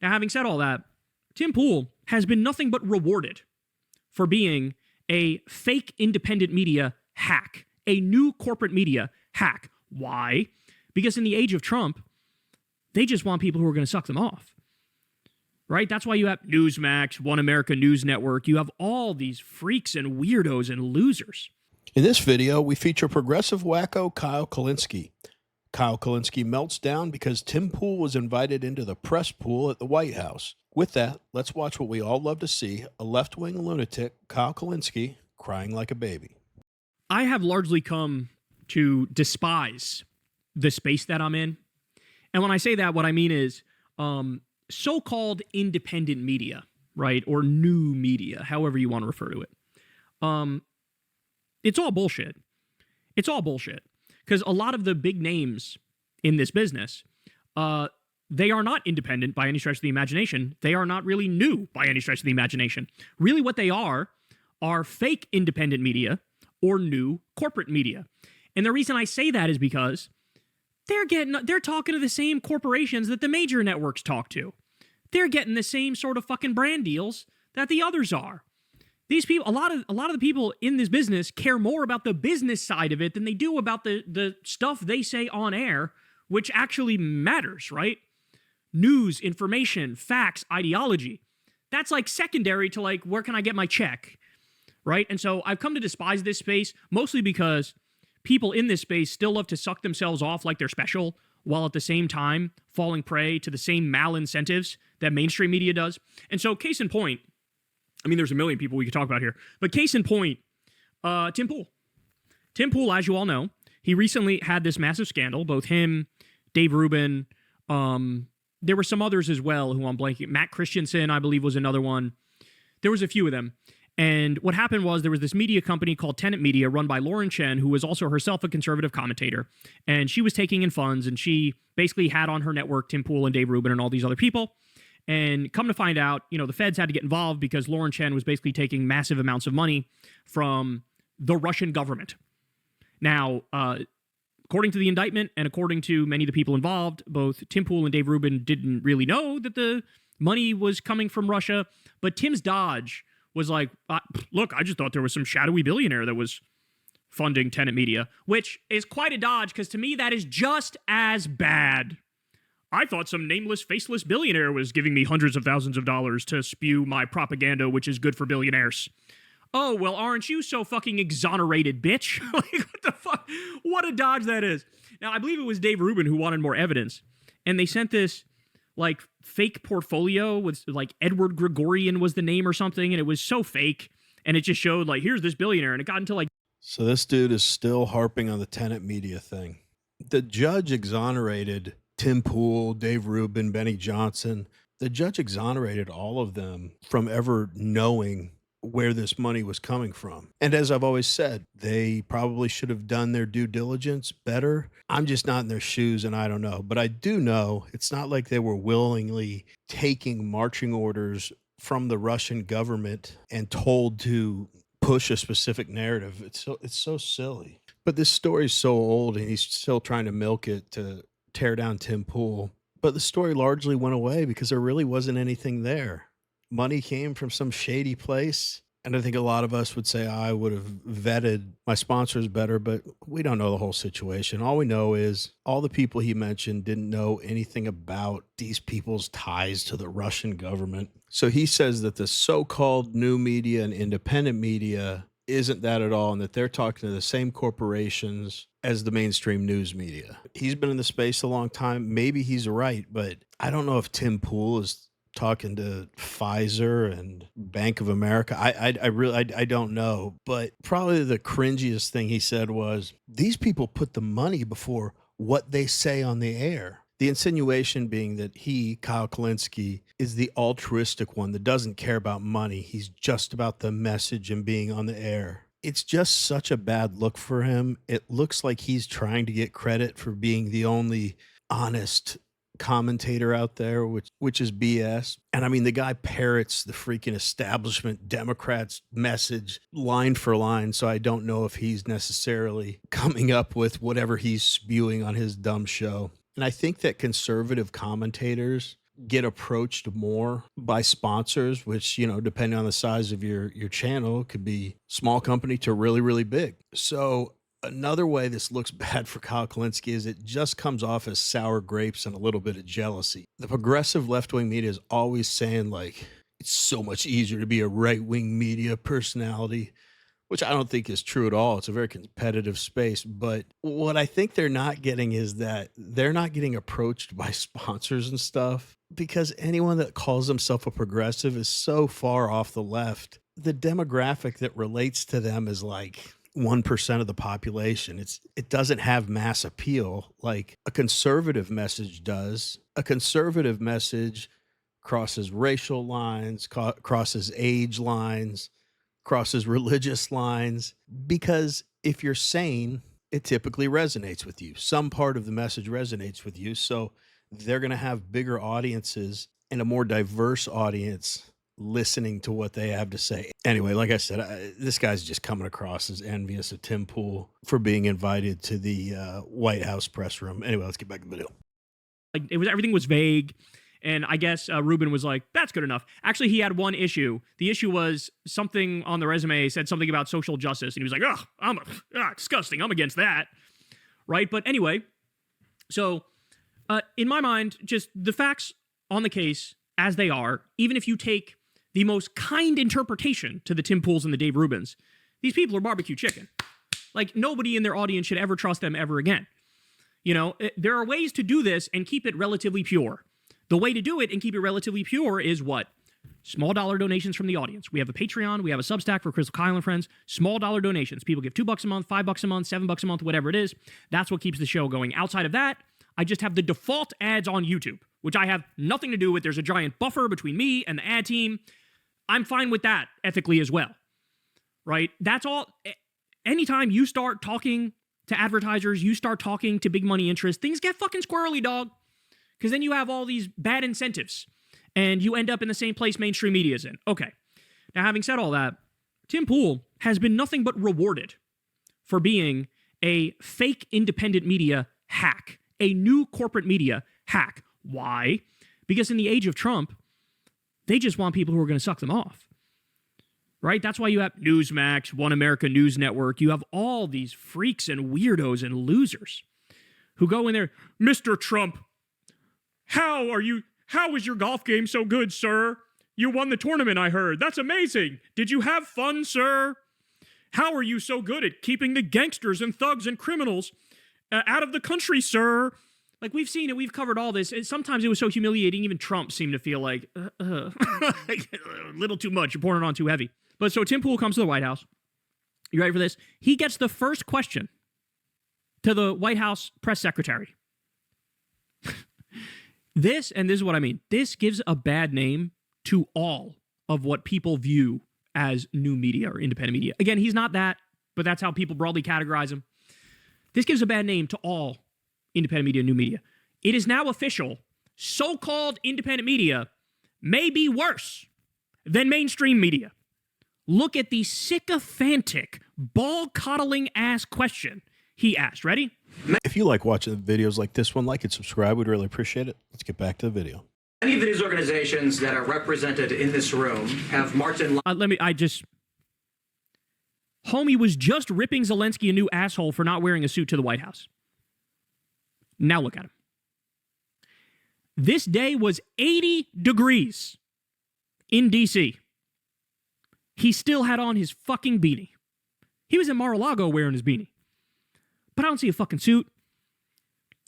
Now, having said all that, Tim Pool has been nothing but rewarded for being a fake independent media hack, a new corporate media hack. Why? Because in the age of Trump, they just want people who are going to suck them off. Right? That's why you have Newsmax, One America News Network. You have all these freaks and weirdos and losers. In this video, we feature progressive wacko Kyle Kulinski. Kyle Kulinski melts down because Tim Pool was invited into the press pool at the White House. With that, let's watch what we all love to see, a left-wing lunatic, Kyle Kulinski, crying like a baby. I have largely come to despise the space that I'm in. And when I say that, what I mean is so-called independent media, right? Or new media, however you want to refer to it. It's all bullshit. It's all bullshit. Because a lot of the big names in this business, they are not independent by any stretch of the imagination. They are not really new by any stretch of the imagination. Really what they are fake independent media or new corporate media. And the reason I say that is because they're talking to the same corporations that the major networks talk to. They're getting the same sort of fucking brand deals that the others are. These people, a lot of the people in this business care more about the business side of it than they do about the stuff they say on air, which actually matters, right? News, information, facts, ideology. That's like secondary to like, where can I get my check, right? And so I've come to despise this space mostly because people in this space still love to suck themselves off like they're special, while at the same time falling prey to the same malincentives that mainstream media does. And so case in point, I mean, there's a million people we could talk about here, but case in point, Tim Pool. Tim Pool, as you all know, he recently had this massive scandal, both him, Dave Rubin, there were some others as well who I'm blanking. Matt Christensen, I believe, was another one. There was a few of them. And what happened was there was this media company called Tenet Media run by Lauren Chen, who was also herself a conservative commentator. And she was taking in funds, and she basically had on her network Tim Pool and Dave Rubin and all these other people. And come to find out, you know, the feds had to get involved because Lauren Chen was basically taking massive amounts of money from the Russian government. Now, according to the indictment and according to many of the people involved, both Tim Pool and Dave Rubin didn't really know that the money was coming from Russia. But Tim's dodge was like, look, I just thought there was some shadowy billionaire that was funding Tenet Media, which is quite a dodge because to me that is just as bad. I thought some nameless, faceless billionaire was giving me hundreds of thousands of dollars to spew my propaganda, which is good for billionaires. Oh, well, aren't you so fucking exonerated, bitch? Like, what the fuck? What a dodge that is. Now, I believe it was Dave Rubin who wanted more evidence, and they sent this, like, fake portfolio with, like, Edward Gregorian was the name or something, and it was so fake, and it just showed, like, here's this billionaire, and it got into, like... So this dude is still harping on the Tenet Media thing. The judge exonerated Tim Pool, Dave Rubin, Benny Johnson. The judge exonerated all of them from ever knowing where this money was coming from. And as I've always said, they probably should have done their due diligence better. I'm just not in their shoes and I don't know. But I do know it's not like they were willingly taking marching orders from the Russian government and told to push a specific narrative. It's so silly. But this story is so old and he's still trying to milk it to tear down Tim Pool. But the story largely went away because there really wasn't anything there. Money came from some shady place. And I think a lot of us would say I would have vetted my sponsors better, but we don't know the whole situation. All we know is all the people he mentioned didn't know anything about these people's ties to the Russian government. So he says that the so-called new media and independent media isn't that at all, and that they're talking to the same corporations as the mainstream news media. He's been in the space a long time. Maybe he's right, but I don't know if Tim Pool is talking to Pfizer and Bank of America. I really don't know. But probably the cringiest thing he said was, these people put the money before what they say on the air. The insinuation being that he, Kyle Kulinski, is the altruistic one that doesn't care about money. He's just about the message and being on the air. It's just such a bad look for him. It looks like he's trying to get credit for being the only honest commentator out there, which is BS. And I mean, the guy parrots the freaking establishment Democrats message line for line. So I don't know if he's necessarily coming up with whatever he's spewing on his dumb show. And I think that conservative commentators get approached more by sponsors, which, you know, depending on the size of your channel, could be small company to really, really big. So another way this looks bad for Kyle Kulinski is it just comes off as sour grapes and a little bit of jealousy. The progressive left-wing media is always saying, like, it's so much easier to be a right-wing media personality, which I don't think is true at all. It's a very competitive space. But what I think they're not getting is that they're not getting approached by sponsors and stuff, because anyone that calls themselves a progressive is so far off the left. The demographic that relates to them is like 1% of the population. It doesn't have mass appeal like a conservative message does. A conservative message crosses racial lines, crosses age lines, crosses religious lines, because if you're sane, it typically resonates with you. Some part of the message resonates with you. So they're going to have bigger audiences and a more diverse audience listening to what they have to say. Anyway, like I said, this guy's just coming across as envious of Tim Pool for being invited to the White House press room. Anyway, let's get back to the video. Like, everything was vague. And I guess Rubin was like, that's good enough. Actually, he had one issue. The issue was something on the resume said something about social justice. And he was like, disgusting. I'm against that. Right? But anyway, so in my mind, just the facts on the case as they are, even if you take the most kind interpretation to the Tim Pools and the Dave Rubins, these people are barbecue chicken. Like, nobody in their audience should ever trust them ever again. You know, there are ways to do this and keep it relatively pure. The way to do it and keep it relatively pure is what? Small dollar donations from the audience. We have a Patreon. We have a Substack for Crystal Kyle and friends. Small dollar donations. People give $2 a month, $5 a month, $7 a month, whatever it is. That's what keeps the show going. Outside of that, I just have the default ads on YouTube, which I have nothing to do with. There's a giant buffer between me and the ad team. I'm fine with that ethically as well. Right? That's all. Anytime you start talking to advertisers, you start talking to big money interests, things get fucking squirrely, dog. Because then you have all these bad incentives, and you end up in the same place mainstream media is in. Okay. Now, having said all that, Tim Pool has been nothing but rewarded for being a fake independent media hack, a new corporate media hack. Why? Because in the age of Trump, they just want people who are going to suck them off. Right? That's why you have Newsmax, One America News Network. You have all these freaks and weirdos and losers who go in there, Mr. Trump, how is your golf game so good, sir? You won the tournament, I heard. That's amazing. Did you have fun, sir? How are you so good at keeping the gangsters and thugs and criminals out of the country, sir? Like, we've seen it. We've covered all this. Sometimes it was so humiliating. Even Trump seemed to feel like, a little too much. You're pouring it on too heavy. But so Tim Pool comes to the White House. You ready for this? He gets the first question to the White House press secretary. This is what I mean. This gives a bad name to all of what people view as new media or independent media. Again, he's not that, but that's how people broadly categorize him. This gives a bad name to all independent media, new media. It is now official. So-called independent media may be worse than mainstream media. Look at the sycophantic, ball-coddling ass question he asked. Ready? If you like watching videos like this one, like and subscribe. We'd really appreciate it. Let's get back to the video. Many of the news organizations that are represented in this room have marked in line. Homie was just ripping Zelensky a new asshole for not wearing a suit to the White House. Now look at him. This day was 80 degrees in D.C. He still had on his fucking beanie. He was in Mar-a-Lago wearing his beanie. But I don't see a fucking suit.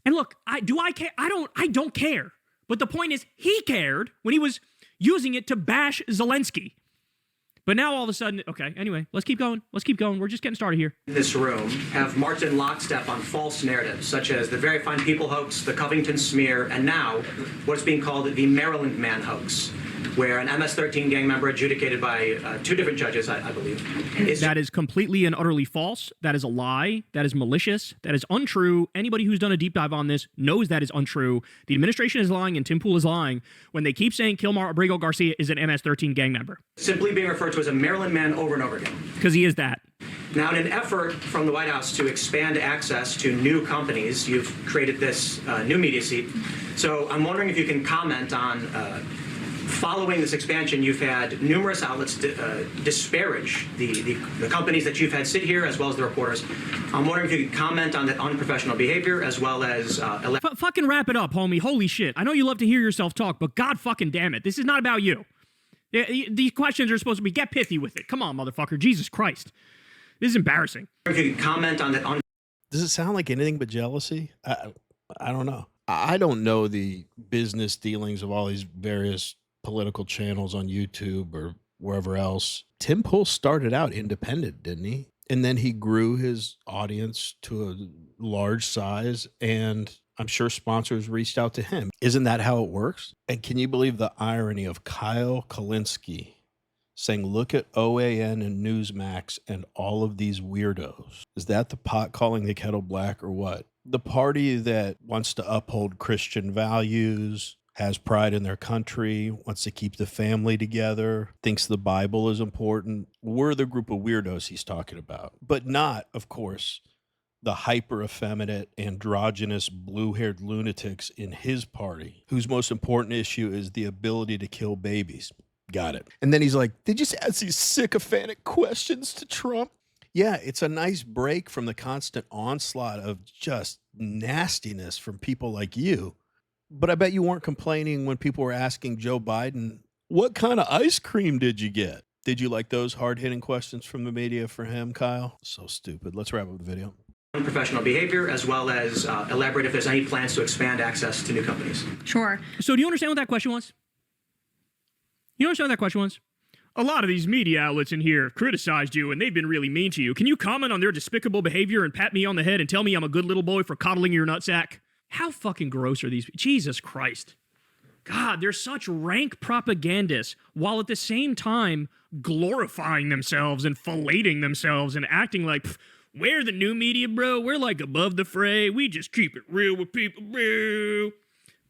And look, do I care? I don't care. But the point is, he cared when he was using it to bash Zelensky. But now all of a sudden, okay, anyway, let's keep going. We're just getting started here. In this room have marked in lockstep on false narratives, such as the Very Fine People hoax, the Covington smear, and now what's being called the Maryland Man hoax, where an MS-13 gang member adjudicated by two different judges, I believe. That is completely and utterly false. That is a lie. That is malicious. That is untrue. Anybody who's done a deep dive on this knows that is untrue. The administration is lying and Tim Pool is lying when they keep saying Kilmar Abrego Garcia is an MS-13 gang member. Simply being referred to as a Maryland Man over and over again. Because he is that. Now, in an effort from the White House to expand access to new companies, you've created this new media seat So I'm wondering if you can comment on, following this expansion, you've had numerous outlets disparage the companies that you've had sit here, as well as the reporters. I'm wondering if you could comment on that unprofessional behavior, as well as... fucking wrap it up, homie. Holy shit. I know you love to hear yourself talk, but god fucking damn it. This is not about you. These questions are supposed to be, get pithy with it. Come on, motherfucker. Jesus Christ. This is embarrassing. If you could comment on that... Does it sound like anything but jealousy? I don't know. I don't know the business dealings of all these various political channels on YouTube or wherever else. Tim Pool started out independent, didn't he? And then he grew his audience to a large size, and I'm sure sponsors reached out to him. Isn't that how it works? And can you believe the irony of Kyle Kulinski saying, look at OAN and Newsmax and all of these weirdos? Is that the pot calling the kettle black or what? The party that wants to uphold Christian values, has pride in their country, wants to keep the family together, thinks the Bible is important. We're the group of weirdos he's talking about. But not, of course, the hyper-effeminate, androgynous, blue-haired lunatics in his party, whose most important issue is the ability to kill babies. Got it. And then he's like, they just ask these sycophantic questions to Trump. Yeah, it's a nice break from the constant onslaught of just nastiness from people like you. But I bet you weren't complaining when people were asking Joe Biden, what kind of ice cream did you get? Did you like those hard-hitting questions from the media for him, Kyle? So stupid. Let's wrap up the video. Unprofessional behavior, as well as elaborate if there's any plans to expand access to new companies. Sure. So do you understand what that question was? You understand what that question was? A lot of these media outlets in here have criticized you, and they've been really mean to you. Can you comment on their despicable behavior and pat me on the head and tell me I'm a good little boy for coddling your nutsack? How fucking gross are these? Jesus Christ. God, they're such rank propagandists, while at the same time glorifying themselves and filleting themselves and acting like, we're the new media, bro. We're like above the fray. We just keep it real with people, bro.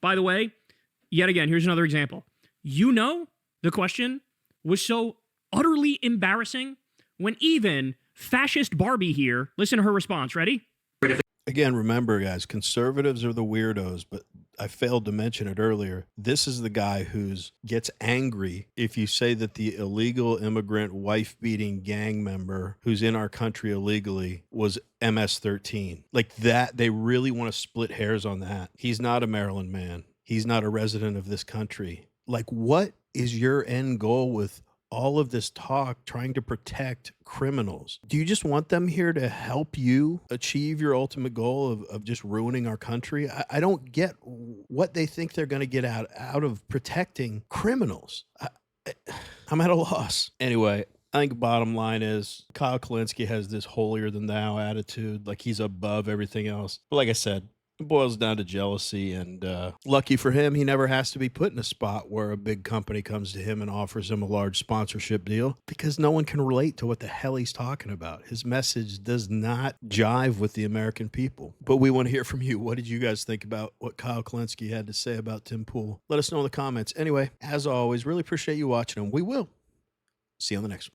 By the way, yet again, here's another example. You know, the question was so utterly embarrassing when even fascist Barbie here, listen to her response. Ready? Again, remember, guys, conservatives are the weirdos, but I failed to mention it earlier. This is the guy who gets angry if you say that the illegal immigrant wife-beating gang member who's in our country illegally was MS-13. Like that, they really want to split hairs on that. He's not a Maryland man. He's not a resident of this country. Like, what is your end goal with all of this talk trying to protect criminals? Do you just want them here to help you achieve your ultimate goal of just ruining our country? I don't get what they think they're going to get out of protecting criminals. I'm at a loss. Anyway, I think bottom line is Kyle Kulinski has this holier than thou attitude, like he's above everything else. But like I said, it boils down to jealousy, and lucky for him, he never has to be put in a spot where a big company comes to him and offers him a large sponsorship deal, because no one can relate to what the hell he's talking about. His message does not jive with the American people. But we want to hear from you. What did you guys think about what Kyle Kulinski had to say about Tim Pool? Let us know in the comments. Anyway, as always, really appreciate you watching, and we will see you on the next one.